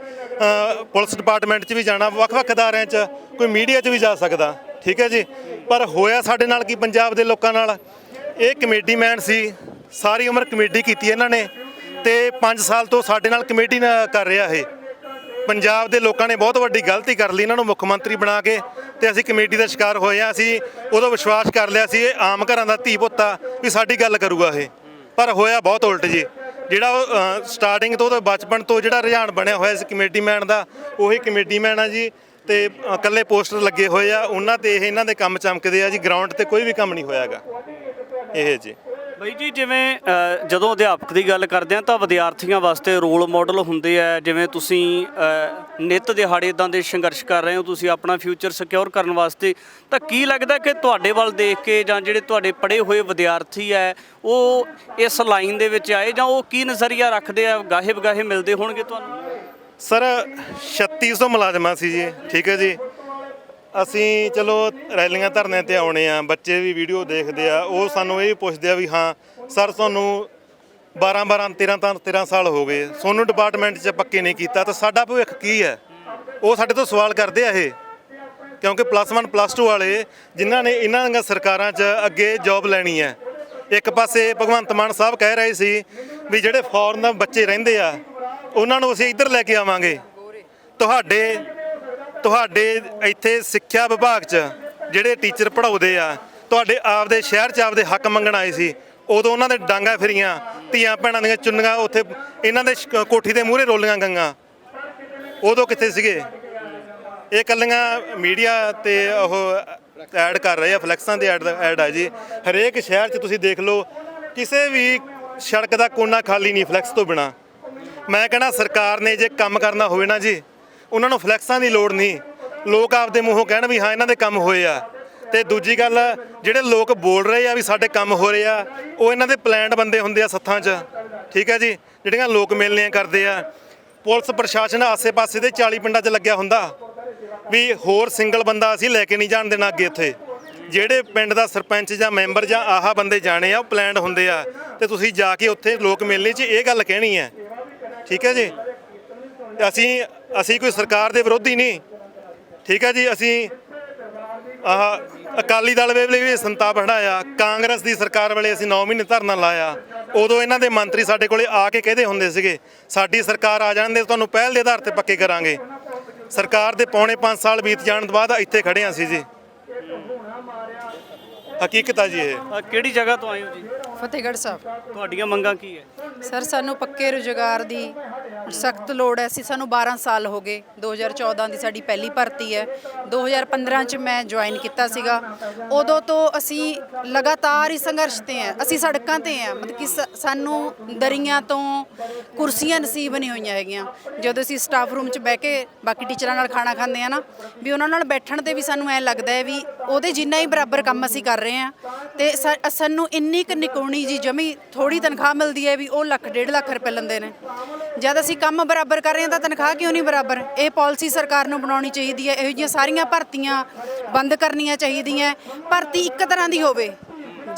ਪੁਲਿਸ ਡਿਪਾਰਟਮੈਂਟ 'ਚ ਵੀ ਜਾਣਾ, ਵੱਖ-ਵੱਖ ਅਦਾਰਿਆਂ 'ਚ, ਕੋਈ ਮੀਡੀਆ 'ਚ ਵੀ ਜਾ ਸਕਦਾ। ਠੀਕ ਹੈ ਜੀ, ਪਰ ਹੋਇਆ ਸਾਡੇ ਨਾਲ ਕੀ ਪੰਜਾਬ ਦੇ ਲੋਕਾਂ ਨਾਲ? ਇਹ ਕਮੇਡੀ ਮੈਨ ਸੀ, ਸਾਰੀ ਉਮਰ ਕਮੇਡੀ ਕੀਤੀ ਇਹਨਾਂ ਨੇ ਤੇ 5 ਸਾਲ ਤੋਂ ਸਾਡੇ ਨਾਲ ਕਮੇਡੀ ਕਰ ਰਿਹਾ ਇਹ ਪੰਜਾਬ ਦੇ ਲੋਕਾਂ ਨੇ ਬਹੁਤ ਵੱਡੀ ਗਲਤੀ ਕਰ ਲਈ ਇਹਨਾਂ ਨੂੰ ਮੁੱਖ ਮੰਤਰੀ ਬਣਾ ਕੇ, ਤੇ ਅਸੀਂ ਕਮੇਟੀ ਦਾ ਸ਼ਿਕਾਰ ਹੋਏ ਆ। ਅਸੀਂ ਉਦੋਂ ਵਿਸ਼ਵਾਸ ਕਰ ਲਿਆ ਸੀ ਇਹ ਆਮ ਘਰਾਂ ਦਾ ਧੀ ਪੁੱਤ ਆ ਵੀ ਸਾਡੀ ਗੱਲ ਕਰੂਗਾ ਇਹ, ਪਰ ਹੋਇਆ ਬਹੁਤ ਉਲਟ ਜੀ। ਜਿਹੜਾ ਉਹ ਸਟਾਰਟਿੰਗ ਤੋਂ ਉਹਦਾ ਬਚਪਨ ਤੋਂ ਜਿਹੜਾ ਰੁਝਾਨ ਬਣਿਆ ਹੋਇਆ ਸੀ ਕਮੇਟੀ ਮੈਨ ਦਾ, ਉਹੀ ਕਮੇਟੀ ਮੈਨ ਆ ਜੀ। ਤੇ ਇਕੱਲੇ ਪੋਸਟਰ ਲੱਗੇ ਹੋਏ ਆ ਉਹਨਾਂ ਤੇ, ਇਹ ਇਹਨਾਂ ਦੇ ਕੰਮ ਚਮਕਦੇ ਆ ਜੀ। ਗਰਾਊਂਡ ਤੇ ਕੋਈ ਵੀ ਕੰਮ ਨਹੀਂ ਹੋਇਆਗਾ ਇਹ ਜੀ। ਬਈ ਜੀ ਜਿਵੇਂ ਜਦੋਂ ਅਧਿਆਪਕ ਦੀ ਗੱਲ ਕਰਦੇ ਆ ਤਾਂ ਵਿਦਿਆਰਥੀਆਂ ਵਾਸਤੇ ਰੋਲ ਮਾਡਲ ਹੁੰਦੇ ਆ। ਜਿਵੇਂ ਤੁਸੀਂ ਨਿੱਤ ਦਿਹਾੜੇ ਇਦਾਂ ਦੇ ਸੰਘਰਸ਼ ਕਰ ਰਹੇ ਹੋ, ਤੁਸੀਂ ਆਪਣਾ ਫਿਊਚਰ ਸਿਕਿਉਰ ਕਰਨ ਵਾਸਤੇ, ਤਾਂ ਕੀ ਲੱਗਦਾ ਕਿ ਤੁਹਾਡੇ ਵੱਲ ਦੇਖ ਕੇ ਜਾਂ ਜਿਹੜੇ ਤੁਹਾਡੇ ਪੜ੍ਹੇ ਹੋਏ ਵਿਦਿਆਰਥੀ ਹੈ ਉਹ ਇਸ ਲਾਈਨ ਦੇ ਵਿੱਚ ਆਏ, ਜਾਂ ਉਹ ਕੀ ਨਜ਼ਰੀਆ ਰੱਖਦੇ ਆ? ਗਾਹੇ ਬਗਾਹੇ ਮਿਲਦੇ ਹੋਣਗੇ ਤੁਹਾਨੂੰ? ਸਰ 3600 ਮੁਲਾਜ਼ਮਾਂ ਸੀ ਜੀ, ਠੀਕ ਹੈ ਜੀ। ਅਸੀਂ ਚਲੋ ਰੈਲੀਆਂ ਧਰਨਿਆਂ ਤੇ ਆਉਣੇ ਆ, ਬੱਚੇ ਵੀ ਵੀਡੀਓ ਦੇਖਦੇ ਆ, ਉਹ ਸਾਨੂੰ ਇਹ ਵੀ ਪੁੱਛਦੇ ਆ ਵੀ ਹਾਂ ਸਰ ਤੁਹਾਨੂੰ 13 ਸਾਲ ਹੋ ਗਏ, ਤੁਹਾਨੂੰ ਡਿਪਾਰਟਮੈਂਟ 'ਚ ਪੱਕੇ ਨਹੀਂ ਕੀਤਾ, ਤਾਂ ਸਾਡਾ ਭਵਿੱਖ ਕੀ ਹੈ? ਉਹ ਸਾਡੇ ਤੋਂ ਸਵਾਲ ਕਰਦੇ ਆ ਇਹ, ਕਿਉਂਕਿ +1 +2 ਵਾਲੇ ਜਿਨ੍ਹਾਂ ਨੇ ਇਹਨਾਂ ਦੀਆਂ ਸਰਕਾਰਾਂ 'ਚ ਅੱਗੇ ਜੌਬ ਲੈਣੀ ਹੈ। ਇੱਕ ਪਾਸੇ ਭਗਵੰਤ ਮਾਨ ਸਾਹਿਬ ਕਹਿ ਰਹੇ ਸੀ ਵੀ ਜਿਹੜੇ ਫੋਰਨ ਬੱਚੇ ਰਹਿੰਦੇ ਆ ਉਹਨਾਂ ਨੂੰ ਅਸੀਂ ਇੱਧਰ ਲੈ ਕੇ ਆਵਾਂਗੇ। ਤੁਹਾਡੇ ਇੱਥੇ ਸਿੱਖਿਆ ਵਿਭਾਗ 'ਚ ਜਿਹੜੇ ਟੀਚਰ ਪੜ੍ਹਾਉਂਦੇ ਆ, ਤੁਹਾਡੇ ਆਪਦੇ ਸ਼ਹਿਰ 'ਚ ਆਪਦੇ ਹੱਕ ਮੰਗਣ ਆਏ ਸੀ, ਉਦੋਂ ਉਹਨਾਂ ਦੇ ਡਾਂਗਾ ਫਿਰੀਆਂ, ਧੀਆਂ ਭੈਣਾਂ ਦੀਆਂ ਚੁੰਨੀਆਂ ਉੱਥੇ ਇਹਨਾਂ ਦੇ ਕੋਠੀ ਦੇ ਮੂਹਰੇ ਰੋਲੀਆਂ ਗਈਆਂ, ਉਦੋਂ ਕਿੱਥੇ ਸੀਗੇ? ਇਹ ਇਕੱਲੀਆਂ ਮੀਡੀਆ ਤੇ ਉਹ ਐਡ ਕਰ ਰਹੇ ਆ, ਫਲੈਕਸਾਂ ਦੇ ਐਡ ਆ ਜੀ। ਹਰੇਕ ਸ਼ਹਿਰ 'ਚ ਤੁਸੀਂ ਦੇਖ ਲਓ, ਕਿਸੇ ਵੀ ਸੜਕ ਦਾ ਕੋਨਾ ਖਾਲੀ ਨਹੀਂ ਫਲੈਕਸ ਤੋਂ ਬਿਨਾ। ਮੈਂ ਕਹਿਣਾ ਸਰਕਾਰ ਨੇ ਜੇ ਕੰਮ ਕਰਨਾ ਹੋਵੇ ਨਾ ਜੀ, ਉਹਨਾਂ ਨੂੰ ਫਲੈਕਸਾਂ ਦੀ ਲੋੜ ਨਹੀਂ, ਲੋਕ ਆਪਦੇ ਮੂੰਹੋਂ ਕਹਿਣ ਵੀ ਹਾਂ ਇਹਨਾਂ ਦੇ ਕੰਮ ਹੋਏ ਆ। ਤੇ ਦੂਜੀ ਗੱਲ, ਜਿਹੜੇ ਲੋਕ ਬੋਲ ਰਹੇ ਆ ਵੀ ਸਾਡੇ ਕੰਮ ਹੋ ਰਹੇ ਆ, ਉਹ ਇਹਨਾਂ ਦੇ ਪਲਾਨਡ ਬੰਦੇ ਹੁੰਦੇ ਆ ਸੱਥਾਂ 'ਚ, ਠੀਕ ਹੈ ਜੀ, ਜਿਹੜੀਆਂ ਲੋਕ ਮਿਲਣੀਆਂ ਕਰਦੇ ਆ। ਪੁਲਿਸ ਪ੍ਰਸ਼ਾਸਨ ਆਸੇ-ਪਾਸੇ ਦੇ 40 ਪਿੰਡਾਂ 'ਚ ਲੱਗਿਆ ਹੁੰਦਾ ਵੀ ਹੋਰ ਸਿੰਗਲ ਬੰਦਾ ਅਸੀਂ ਲੈ ਕੇ ਨਹੀਂ ਜਾਣ ਦੇਣਾ ਅੱਗੇ। ਉੱਥੇ ਜਿਹੜੇ ਪਿੰਡ ਦਾ ਸਰਪੰਚ ਜਾਂ ਮੈਂਬਰ ਜਾਂ ਆਹ ਬੰਦੇ ਜਾਣੇ ਆ, ਉਹ ਪਲਾਨਡ ਹੁੰਦੇ ਆ, ਤੇ ਤੁਸੀਂ ਜਾ ਕੇ ਉੱਥੇ ਲੋਕ ਮਿਲਣੀ 'ਚ ਇਹ ਗੱਲ ਕਹਿਣੀ ਹੈ, ਠੀਕ ਹੈ ਜੀ। ਅਸੀਂ ਕੋਈ ਸਰਕਾਰ ਦੇ ਵਿਰੋਧੀ ਨਹੀਂ, ਠੀਕ ਹੈ ਜੀ। ਅਸੀਂ ਅਕਾਲੀ ਦਲ ਵੇਲੇ ਵੀ ਸੰਤਾਪ ਹਟਾਇਆ, ਕਾਂਗਰਸ ਦੀ ਸਰਕਾਰ ਵੇਲੇ ਅਸੀਂ 9 ਮਹੀਨੇ ਧਰਨਾ ਲਾਇਆ। ਉਦੋਂ ਇਹਨਾਂ ਦੇ ਮੰਤਰੀ ਸਾਡੇ ਕੋਲੇ ਆ ਕੇ ਕਹਿੰਦੇ ਹੁੰਦੇ ਸੀਗੇ ਸਾਡੀ ਸਰਕਾਰ ਆ ਜਾਣ ਦੇ, ਤੁਹਾਨੂੰ ਪਹਿਲ ਦੇ ਆਧਾਰ ਤੇ ਪੱਕੇ ਕਰਾਂਗੇ। ਸਰਕਾਰ ਦੇ ਪੌਣੇ 5 ਸਾਲ ਬੀਤ ਜਾਣ ਤੋਂ ਬਾਅਦ ਇੱਥੇ ਖੜੇ ਹਾਂ ਅਸੀਂ ਜੀ। ਹਕੀਕਤ ਆ ਜੀ ਇਹ। ਕਿਹੜੀ ਜਗ੍ਹਾ ਤੋਂ ਆਏ ਹੋ ਜੀ? ਫਤਿਹਗੜ੍ਹ ਸਾਹਿਬ। ਤੁਹਾਡੀਆਂ ਮੰਗਾਂ ਕੀ ਹੈ? ਸਰ ਸਾਨੂੰ ਪੱਕੇ ਰੁਜ਼ਗਾਰ ਦੀ ਸਖਤ ਲੋੜ ਹੈ। ਸਾਨੂੰ 12 ਸਾਲ ਹੋ ਗਏ, 2014 ਦੀ ਸਾਡੀ ਪਹਿਲੀ ਭਰਤੀ ਹੈ। 2015 'ਚ ਮੈਂ ਜੁਆਇਨ ਕੀਤਾ ਸੀਗਾ। ਉਦੋਂ ਤੋਂ ਅਸੀਂ ਲਗਾਤਾਰ ਹੀ ਸੰਘਰਸ਼ ਤੇ ਹਾਂ, ਅਸੀਂ ਸੜਕਾਂ ਤੇ ਹਾਂ। ਮਤਲਬ ਕਿ ਸਾਨੂੰ ਦਰੀਆਂ ਤੋਂ ਕੁਰਸੀਆਂ ਨਸੀਬ ਨਹੀਂ ਹੋਈਆਂ ਹੈਗੀਆਂ। ਜਦੋਂ ਅਸੀਂ ਸਟਾਫ ਰੂਮ 'ਚ ਬਹਿ ਕੇ ਬਾਕੀ ਟੀਚਰਾਂ ਨਾਲ ਖਾਣਾ ਖਾਂਦੇ ਆ ਨਾ, ਵੀ ਉਹਨਾਂ ਨਾਲ ਬੈਠਣ ਤੇ ਵੀ ਸਾਨੂੰ ਐਂ ਲੱਗਦਾ ਹੈ ਵੀ ਉਹਦੇ ਜਿੰਨਾ ਹੀ ਬਰਾਬਰ ਕੰਮ ਅਸੀਂ ਕਰ ਰਹੇ ਹਾਂ। ਤੇ ਸਾਨੂੰ ਇੰਨੀ ਕੁ ਨਿਕੋਣੀ ਜੀ ਜਮੀ ਥੋੜੀ ਤਨਖਾਹ ਮਿਲਦੀ ਹੈ ਵੀ ਉਹ ਲੱਖ 1.5 ਲੱਖ ਰੁਪਏ ਲੈਂਦੇ ਨੇ। ਜਦ ਅਸੀਂ ਕੰਮ ਬਰਾਬਰ ਕਰ ਰਹੇ ਹਾਂ ਤਾਂ ਤਨਖਾਹ ਕਿਉਂ ਨਹੀਂ ਬਰਾਬਰ? ਇਹ ਪਾਲਿਸੀ ਸਰਕਾਰ ਨੂੰ ਬਣਾਉਣੀ ਚਾਹੀਦੀ ਹੈ। ਇਹੋ ਜਿਹੀਆਂ ਸਾਰੀਆਂ ਭਰਤੀਆਂ ਬੰਦ ਕਰਨੀਆਂ ਚਾਹੀਦੀਆਂ। ਭਰਤੀ ਇੱਕ ਤਰ੍ਹਾਂ ਦੀ ਹੋਵੇ,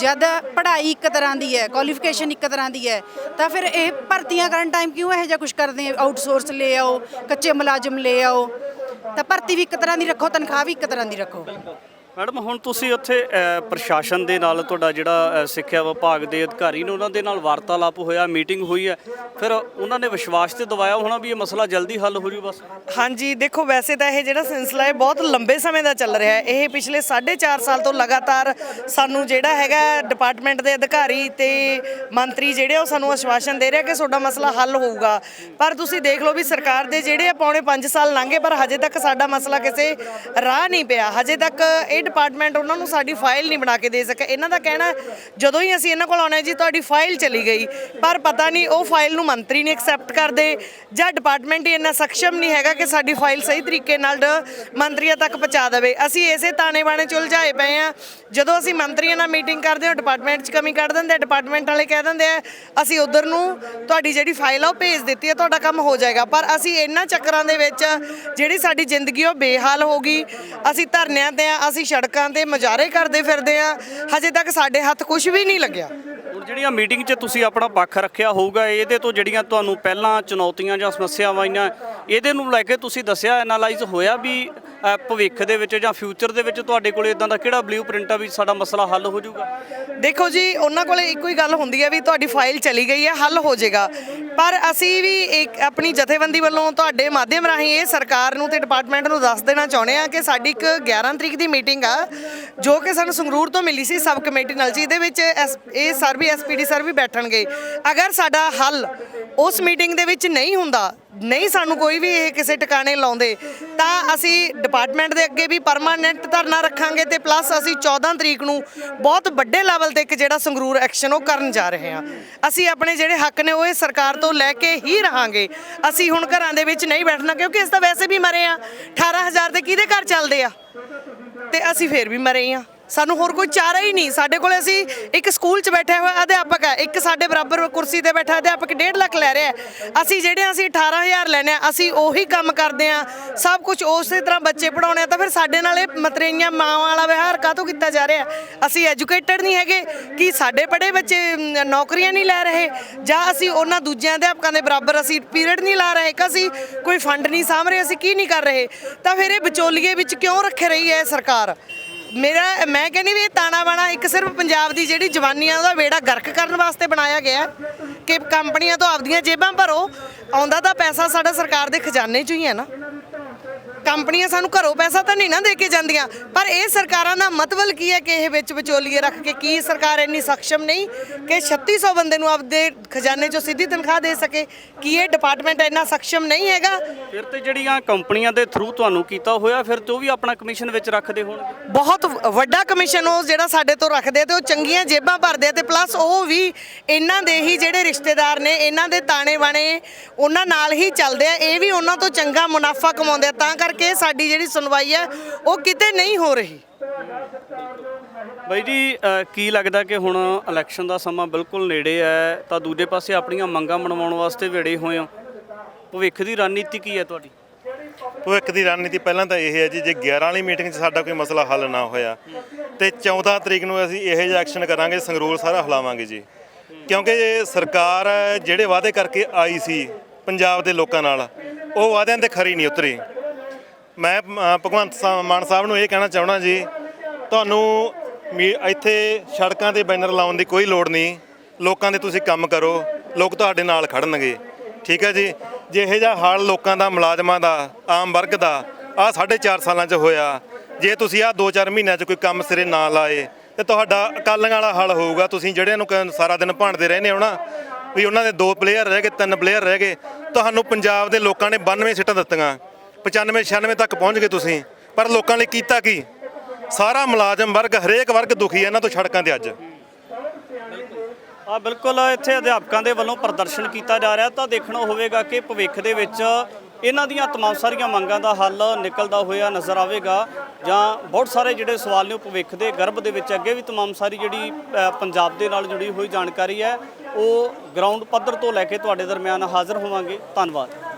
ਜਦ ਪੜ੍ਹਾਈ ਇੱਕ ਤਰ੍ਹਾਂ ਦੀ ਹੈ, ਕੁਆਲੀਫਿਕੇਸ਼ਨ ਇੱਕ ਤਰ੍ਹਾਂ ਦੀ ਹੈ, ਤਾਂ ਫਿਰ ਇਹ ਭਰਤੀਆਂ ਕਰਨ ਟਾਈਮ ਕਿਉਂ ਇਹੋ ਜਿਹਾ ਕੁਝ ਕਰਦੇ ਆ? ਆਊਟਸੋਰਸ ਲੈ ਆਓ, ਕੱਚੇ ਮੁਲਾਜ਼ਮ ਲੈ ਆਓ, ਤਾਂ ਭਰਤੀ ਵੀ ਇੱਕ ਤਰ੍ਹਾਂ ਦੀ ਰੱਖੋ, ਤਨਖਾਹ ਵੀ ਇੱਕ ਤਰ੍ਹਾਂ ਦੀ ਰੱਖੋ। ਮੈਡਮ ਹੁਣ ਤੁਸੀਂ ਉੱਥੇ ਪ੍ਰਸ਼ਾਸਨ ਦੇ ਨਾਲ, ਤੁਹਾਡਾ ਜਿਹੜਾ ਸਿੱਖਿਆ ਵਿਭਾਗ ਦੇ ਅਧਿਕਾਰੀ ਨੇ ਉਹਨਾਂ ਦੇ ਨਾਲ ਵਾਰਤਾਲਾਪ ਹੋਇਆ, ਮੀਟਿੰਗ ਹੋਈ ਹੈ, ਫਿਰ ਉਹਨਾਂ ਨੇ ਵਿਸ਼ਵਾਸ ਤੇ ਦਿਵਾਇਆ ਹੋਣਾ ਵੀ ਇਹ ਮਸਲਾ ਜਲਦੀ ਹੱਲ ਹੋ ਜੂ ਬਸ? ਹਾਂਜੀ, ਦੇਖੋ ਵੈਸੇ ਤਾਂ ਇਹ ਜਿਹੜਾ ਸਿਲਸਿਲਾ ਹੈ ਬਹੁਤ ਲੰਬੇ ਸਮੇਂ ਦਾ ਚੱਲ ਰਿਹਾ ਹੈ। ਇਹ ਪਿਛਲੇ 4.5 ਸਾਲ ਤੋਂ ਲਗਾਤਾਰ ਸਾਨੂੰ ਜਿਹੜਾ ਹੈਗਾ ਡਿਪਾਰਟਮੈਂਟ ਦੇ ਅਧਿਕਾਰੀ ਤੇ ਮੰਤਰੀ ਜਿਹੜੇ ਉਹ ਸਾਨੂੰ ਆਸ਼ਵਾਸਨ ਦੇ ਰਿਹਾ ਕਿ ਤੁਹਾਡਾ ਮਸਲਾ ਹੱਲ ਹੋਊਗਾ। ਪਰ ਤੁਸੀਂ ਦੇਖ ਲਓ ਵੀ ਸਰਕਾਰ ਦੇ ਜਿਹੜੇ ਪੌਣੇ 5 ਸਾਲ ਲੰਘੇ, ਪਰ ਹਜੇ ਤੱਕ ਸਾਡਾ ਮਸਲਾ ਕਿਸੇ ਰਾਹ ਨਹੀਂ ਪਿਆ। ਹਜੇ ਤੱਕ ਇਹ ਡਿਪਾਰਟਮੈਂਟ ਉਹਨਾਂ ਨੂੰ ਸਾਡੀ ਫਾਈਲ ਨਹੀਂ ਬਣਾ ਕੇ ਦੇ ਸਕਿਆ। ਇਹਨਾਂ ਦਾ ਕਹਿਣਾ ਜਦੋਂ ਹੀ ਅਸੀਂ ਇਹਨਾਂ ਕੋਲ ਆਉਣਾ ਜੀ ਤੁਹਾਡੀ ਫਾਈਲ ਚਲੀ ਗਈ, ਪਰ ਪਤਾ ਨਹੀਂ ਉਹ ਫਾਈਲ ਨੂੰ ਮੰਤਰੀ ਨਹੀਂ ਐਕਸੈਪਟ ਕਰਦੇ ਜਾਂ ਡਿਪਾਰਟਮੈਂਟ ਹੀ ਇੰਨਾ ਸક્ષਮ ਨਹੀਂ ਹੈਗਾ ਕਿ ਸਾਡੀ ਫਾਈਲ ਸਹੀ ਤਰੀਕੇ ਨਾਲ ਮੰਤਰੀਆਂ ਤੱਕ ਪਹੁੰਚਾ ਦੇਵੇ। ਅਸੀਂ ਇਸੇ ਤਾਣੇ ਬਾਣੇ 'ਚ ਉਲਝਾਏ ਪਏ ਹਾਂ। ਜਦੋਂ ਅਸੀਂ ਮੰਤਰੀਆਂ ਨਾਲ ਮੀਟਿੰਗ ਕਰਦੇ ਹਾਂ, ਡਿਪਾਰਟਮੈਂਟ 'ਚ ਕਮੀ ਕੱਢ ਦਿੰਦੇ, ਡਿਪਾਰਟਮੈਂਟ ਵਾਲੇ ਕਹਿ ਦਿੰਦੇ ਆ ਅਸੀਂ ਉਧਰ ਨੂੰ ਤੁਹਾਡੀ ਜਿਹੜੀ ਫਾਈਲ ਆ ਉਹ ਭੇਜ ਦਿੱਤੀ ਹੈ, ਤੁਹਾਡਾ ਕੰਮ ਹੋ ਜਾਏਗਾ। ਪਰ ਅਸੀਂ ਇਹਨਾਂ ਚੱਕਰਾਂ ਦੇ ਵਿੱਚ ਜਿਹੜੀ ਸਾਡੀ ਜ਼ਿੰਦਗੀ ਉਹ ਬੇਹਾਲ ਹੋ ਗਈ। ਅਸੀਂ ਧਰਨਿਆਂ ਤੇ ਆ, ਅਸੀਂ ਸੜਕਾਂ ਤੇ ਮੁਜ਼ਾਹਰੇ ਕਰਦੇ ਫਿਰਦੇ ਆ, ਹਜੇ ਤੱਕ ਸਾਡੇ ਹੱਥ ਕੁਝ ਵੀ ਨਹੀਂ ਲੱਗਿਆ। ਹੁਣ ਜਿਹੜੀਆਂ ਮੀਟਿੰਗ 'ਚ ਤੁਸੀਂ ਆਪਣਾ ਪੱਖ ਰੱਖਿਆ ਹੋਊਗਾ, ਇਹਦੇ ਤੋਂ ਜਿਹੜੀਆਂ ਤੁਹਾਨੂੰ ਪਹਿਲਾਂ ਚੁਣੌਤੀਆਂ ਜਾਂ ਸਮੱਸਿਆਵਾਂ ਆਈਆਂ, ਇਹਦੇ ਨੂੰ ਲੈ ਕੇ ਤੁਸੀਂ ਦੱਸਿਆ, ਐਨਾਲਾਈਜ਼ ਹੋਇਆ ਵੀ ਭਵਿੱਖ ਦੇ ਵਿੱਚ ਜਾਂ ਫਿਊਚਰ ਦੇ ਵਿੱਚ ਤੁਹਾਡੇ ਕੋਲ ਇਦਾਂ ਦਾ ਕਿਹੜਾ ਬਲੂਪ੍ਰਿੰਟ ਆ ਵੀ ਸਾਡਾ ਮਸਲਾ ਹੱਲ ਹੋ ਜਾਊਗਾ? ਦੇਖੋ ਜੀ, ਉਹਨਾਂ ਕੋਲੇ ਇੱਕੋ ਹੀ ਗੱਲ ਹੁੰਦੀ ਹੈ ਵੀ ਤੁਹਾਡੀ ਫਾਈਲ ਚਲੀ ਗਈ ਹੈ, ਹੱਲ ਹੋ ਜਾਏਗਾ। ਪਰ ਅਸੀਂ ਵੀ ਇੱਕ ਆਪਣੀ ਜਥੇਬੰਦੀ ਵੱਲੋਂ ਤੁਹਾਡੇ ਮਾਧਿਅਮ ਰਾਹੀਂ ਇਹ ਸਰਕਾਰ ਨੂੰ ਤੇ ਡਿਪਾਰਟਮੈਂਟ ਨੂੰ ਦੱਸ ਦੇਣਾ ਚਾਹੁੰਦੇ ਆ ਕਿ ਸਾਡੀ ਇੱਕ 11 ਤਰੀਕ ਦੀ ਮੀਟਿੰਗ ਆ, ਜੋ ਕਿ ਸਾਨੂੰ ਸੰਗਰੂਰ ਤੋਂ ਮਿਲੀ ਸੀ ਸਬ ਕਮੇਟੀ ਨਾਲ ਜੀ। ਇਹਦੇ ਵਿੱਚ ਇਹ ਸਰ ਵੀ ਐਸਪੀਡੀ ਸਰ ਵੀ ਬੈਠਣਗੇ। ਅਗਰ ਸਾਡਾ ਹੱਲ ਉਸ ਮੀਟਿੰਗ ਦੇ ਵਿੱਚ ਨਹੀਂ ਹੁੰਦਾ, ਨਹੀਂ ਸਾਨੂੰ ਕੋਈ ਵੀ ਇਹ ਕਿਸੇ ਟਿਕਾਣੇ ਲਾਉਂਦੇ, ਤਾਂ ਅਸੀਂ ਡਿਪਾਰਟਮੈਂਟ ਦੇ ਅੱਗੇ ਵੀ ਪਰਮਾਨੈਂਟ ਧਰਨਾ ਰੱਖਾਂਗੇ ਤੇ ਪਲੱਸ ਅਸੀਂ 14 ਤਰੀਕ ਨੂੰ ਬਹੁਤ ਵੱਡੇ ਲੈਵਲ ਤੇ ਇੱਕ ਜਿਹੜਾ ਸੰਗਰੂਰ ਐਕਸ਼ਨ ਉਹ ਕਰਨ ਜਾ ਰਹੇ ਹਾਂ। ਅਸੀਂ ਆਪਣੇ ਜਿਹੜੇ ਹੱਕ ਨੇ ਉਹ ਇਹ ਸਰਕਾਰ ਤੋਂ ਲੈ ਕੇ ਹੀ ਰਹਾਂਗੇ। ਅਸੀਂ ਹੁਣ ਘਰਾਂ ਦੇ ਵਿੱਚ ਨਹੀਂ ਬੈਠਣਾ, ਕਿਉਂਕਿ ਅਸੀਂ ਤਾਂ ਵੈਸੇ ਵੀ ਮਰੇ ਆ। 18,000 ਦੇ ਕਿਹਦੇ ਘਰ ਚੱਲਦੇ ਆ, ਤੇ ਅਸੀਂ ਫੇਰ ਵੀ ਮਰੇ ਆ। ਸਾਨੂੰ ਹੋਰ ਕੋਈ ਚਾਰਾ ਹੀ ਨਹੀਂ। ਸਾਡੇ ਕੋਲ ਅਸੀਂ ਇੱਕ ਸਕੂਲ 'ਚ ਬੈਠੇ ਹੋਏ ਅਧਿਆਪਕ ਹੈ, ਇੱਕ ਸਾਡੇ ਬਰਾਬਰ ਕੁਰਸੀ ਤੇ ਬੈਠਾ ਅਧਿਆਪਕ 1.5 ਲੱਖ ਲੈ ਰਿਹਾ। ਅਸੀਂ 18,000 ਲੈਣੇ ਆ, ਅਸੀਂ ਉਹੀ ਕੰਮ ਕਰਦੇ ਆ, ਸਭ ਕੁਝ ਉਸੇ ਤਰ੍ਹਾਂ ਬੱਚੇ ਪੜਾਉਣੇ ਆ। ਤਾਂ ਫਿਰ ਸਾਡੇ ਨਾਲ ਇਹ ਮਤਰੇਈਆਂ ਮਾਵਾਂ ਵਾਲਾ ਵਿਹਾਰ ਕਾਹਤੋਂ ਕੀਤਾ ਜਾ ਰਿਹਾ? ਅਸੀਂ ਐਜੂਕੇਟਡ ਨਹੀਂ ਹੈਗੇ ਕਿ ਸਾਡੇ ਪੜ੍ਹੇ ਬੱਚੇ ਨੌਕਰੀਆਂ ਨਹੀਂ ਲੈ ਰਹੇ, ਜਾਂ ਅਸੀਂ ਉਹਨਾਂ ਦੂਜਿਆਂ ਅਧਿਆਪਕਾਂ ਦੇ ਬਰਾਬਰ ਅਸੀਂ ਪੀਰੀਅਡ ਨਹੀਂ ਲਾ ਰਹੇ, ਕਿ ਅਸੀਂ ਕੋਈ ਫੰਡ ਨਹੀਂ ਸਾਂਭ ਰਹੇ, ਅਸੀਂ ਕੀ ਨਹੀਂ ਕਰ ਰਹੇ? ਤਾਂ ਫਿਰ ਇਹ ਵਿਚੋਲੀਏ ਵਿੱਚ ਕਿਉਂ ਰੱਖੇ ਰਹੀ ਹੈ ਸਰਕਾਰ? ਮੈਂ ਕਹਿੰਦੀ ਵੀ ਇਹ ਤਾਣਾ ਬਾਣਾ ਇੱਕ ਸਿਰਫ ਪੰਜਾਬ ਦੀ ਜਿਹੜੀ ਜਵਾਨੀਆਂ ਉਹਦਾ ਵੇੜਾ ਗਰਕ ਕਰਨ ਵਾਸਤੇ ਬਣਾਇਆ ਗਿਆ ਕਿ ਕੰਪਨੀਆਂ ਤੋਂ ਆਪਦੀਆਂ ਜੇਬਾਂ ਭਰੋ। ਆਉਂਦਾ ਤਾਂ ਪੈਸਾ ਸਾਡਾ ਸਰਕਾਰ ਦੇ ਖਜ਼ਾਨੇ 'ਚੋਂ ਹੀ ਹੈ ਨਾ। ਕੰਪਨੀਆਂ ਸਾਨੂੰ ਘਰੋਂ ਪੈਸਾ ਤਾਂ ਨਹੀਂ ਨਾ ਦੇ ਕੇ ਜਾਂਦੀਆਂ, ਪਰ ਇਹ ਸਰਕਾਰਾਂ ਦਾ ਮਤਲਬ ਕੀ ਹੈ ਕਿ ਇਹ ਵਿੱਚ ਵਿਚੋਲੀਏ ਰੱਖ ਕੇ, ਕੀ ਸਰਕਾਰ ਇੰਨੀ ਸક્ષਮ ਨਹੀਂ ਕਿ 3600 ਬੰਦੇ ਨੂੰ ਆਪਦੇ ਖਜ਼ਾਨੇ 'ਚੋਂ ਸਿੱਧੀ ਤਨਖਾਹ ਦੇ ਸਕੇ? ਕੀ ਇਹ ਡਿਪਾਰਟਮੈਂਟ ਇੰਨਾ ਸક્ષਮ ਨਹੀਂ ਹੈਗਾ? ਫਿਰ ਤੇ ਜਿਹੜੀਆਂ ਕੰਪਨੀਆਂ ਦੇ ਥਰੂ ਤੁਹਾਨੂੰ ਕੀਤਾ ਹੋਇਆ, ਫਿਰ ਤੇ ਉਹ ਵੀ ਆਪਣਾ ਕਮਿਸ਼ਨ ਵਿੱਚ ਰੱਖਦੇ ਹੋਣਗੇ। ਬਹੁਤ ਵੱਡਾ ਕਮਿਸ਼ਨ ਉਹ ਜਿਹੜਾ ਸਾਡੇ ਤੋਂ ਰੱਖਦੇ, ਤੇ ਉਹ ਚੰਗੀਆਂ ਜੇਬਾਂ ਭਰਦੇ ਆ। ਤੇ ਪਲੱਸ ਉਹ ਵੀ ਇਹਨਾਂ ਦੇ ਹੀ ਜਿਹੜੇ ਰਿਸ਼ਤੇਦਾਰ ਨੇ, ਇਹਨਾਂ ਦੇ ਤਾਣੇ ਬਾਣੇ ਉਹਨਾਂ ਨਾਲ ਹੀ ਚੱਲਦੇ ਆ। ਇਹ ਵੀ ਉਹਨਾਂ ਤੋਂ ਚੰਗਾ ਮੁਨਾਫਾ ਕਮਾਉਂਦੇ ਆ, ਤਾਂ ਕਰਕੇ ਸਾਡੀ ਜਿਹੜੀ ਸੁਣਵਾਈ ਹੈ ਉਹ ਕਿਤੇ ਨਹੀਂ ਹੋ ਰਹੀ। ਬਾਈ ਜੀ, ਕੀ ਲੱਗਦਾ ਕਿ ਹੁਣ ਇਲੈਕਸ਼ਨ ਦਾ ਸਮਾਂ ਬਿਲਕੁਲ ਨੇੜੇ ਹੈ, ਤਾਂ ਦੂਜੇ ਪਾਸੇ ਆਪਣੀਆਂ ਮੰਗਾਂ ਮਨਵਾਉਣ ਵਾਸਤੇ ਵਿੜੇ ਹੋਏ ਹੋ। ਭਵਿੱਖ ਦੀ ਰਣਨੀਤੀ ਕੀ ਹੈ ਤੁਹਾਡੀ? ਭਵਿੱਖ ਦੀ ਰਣਨੀਤੀ ਪਹਿਲਾਂ ਤਾਂ ਇਹ ਹੈ ਜੀ, ਜੇ 11 ਵਾਲੀ ਮੀਟਿੰਗ 'ਚ ਸਾਡਾ ਕੋਈ ਮਸਲਾ ਹੱਲ ਨਾ ਹੋਇਆ ਤੇ 14 ਤਰੀਕ ਨੂੰ ਅਸੀਂ ਇਹੋ ਜਿਹਾ ਐਕਸ਼ਨ ਕਰਾਂਗੇ, ਸੰਗਰੂਰ ਸਾਰਾ ਹਿਲਾਵਾਂਗੇ ਜੀ। ਕਿਉਂਕਿ ਇਹ ਸਰਕਾਰ ਜਿਹੜੇ ਵਾਅਦੇ ਕਰਕੇ ਆਈ ਸੀ ਪੰਜਾਬ ਦੇ ਲੋਕਾਂ ਨਾਲ, ਉਹ ਵਾਅਦਿਆਂ ਤੇ ਖਰੀ ਨਹੀਂ ਉਤਰੀ। ਮੈਂ ਭਗਵੰਤ ਮਾਨ ਸਾਹਿਬ ਨੂੰ ਇਹ ਕਹਿਣਾ ਚਾਹੁੰਦਾ ਜੀ, ਤੁਹਾਨੂੰ ਇੱਥੇ ਸੜਕਾਂ ਤੇ ਬੈਨਰ ਲਾਉਣ ਦੀ ਕੋਈ ਲੋੜ ਨਹੀਂ। ਲੋਕਾਂ ਦੇ ਤੁਸੀਂ ਕੰਮ ਕਰੋ, ਲੋਕ ਤੁਹਾਡੇ ਨਾਲ ਖੜਨਗੇ। ਠੀਕ ਹੈ ਜੀ। ਜੇ ਇਹੋ ਜਿਹਾ ਹਾਲ ਲੋਕਾਂ ਦਾ, ਮੁਲਾਜ਼ਮਾਂ ਦਾ, ਆਮ ਵਰਗ ਦਾ ਆਹ 4.5 ਸਾਲਾਂ 'ਚ ਹੋਇਆ, ਜੇ ਤੁਸੀਂ ਆਹ 2-4 ਮਹੀਨਿਆਂ 'ਚ ਕੋਈ ਕੰਮ ਸਿਰੇ ਨਾ ਲਾਏ ਤੇ ਤੁਹਾਡਾ ਅਕਾਲੀਆਂ ਵਾਲਾ ਹੱਲ ਹੋਊਗਾ। ਤੁਸੀਂ ਜਿਹੜਿਆਂ ਨੂੰ ਸਾਰਾ ਦਿਨ ਭਾਂਡਦੇ ਰਹਿੰਦੇ ਹੋ ਨਾ ਵੀ ਉਹਨਾਂ ਦੇ 2 ਪਲੇਅਰ ਰਹਿ ਗਏ, 3 ਪਲੇਅਰ ਰਹਿ ਗਏ, ਤੁਹਾਨੂੰ ਪੰਜਾਬ ਦੇ ਲੋਕਾਂ ਨੇ 92 ਸੀਟਾਂ ਦਿੱਤੀਆਂ, 95-96 ਤੱਕ ਪਹੁੰਚ ਗਏ ਤੁਸੀਂ, ਪਰ ਲੋਕਾਂ ਲਈ ਕੀਤਾ ਕੀ? ਸਾਰਾ ਮੁਲਾਜ਼ਮ ਵਰਗ, ਹਰੇਕ ਵਰਗ ਦੁਖੀ ਹੈ ਇਹਨਾਂ ਤੋਂ ਸੜਕਾਂ ਤੇ ਅੱਜ। ਬਿਲਕੁਲ, ਇੱਥੇ ਅਧਿਆਪਕਾਂ ਦੇ ਵੱਲੋਂ ਪ੍ਰਦਰਸ਼ਨ ਕੀਤਾ ਜਾ ਰਿਹਾ। ਤਾਂ ਦੇਖਣਾ ਹੋਵੇਗਾ ਕਿ ਭਵਿੱਖ ਦੇ ਵਿੱਚ ਇਹਨਾਂ ਦੀਆਂ ਤਮਾਮ ਸਾਰੀਆਂ ਮੰਗਾਂ ਦਾ ਹੱਲ ਨਿਕਲਦਾ ਹੋਇਆ ਨਜ਼ਰ ਆਵੇਗਾ, ਜਾਂ ਬਹੁਤ ਸਾਰੇ ਜਿਹੜੇ ਸਵਾਲ ਨੇ ਉਹ ਭਵਿੱਖ ਦੇ ਗਰਭ ਦੇ ਵਿੱਚ ਅੱਗੇ ਵੀ ਤਮਾਮ ਸਾਰੀ ਜਿਹੜੀ ਪੰਜਾਬ ਦੇ ਨਾਲ ਜੁੜੀ ਹੋਈ ਜਾਣਕਾਰੀ ਹੈ ਉਹ ਗਰਾਊਂਡ ਪੱਧਰ ਤੋਂ ਲੈ ਕੇ ਤੁਹਾਡੇ ਦਰਮਿਆਨ ਹਾਜ਼ਰ ਹੋਵਾਂਗੇ। ਧੰਨਵਾਦ।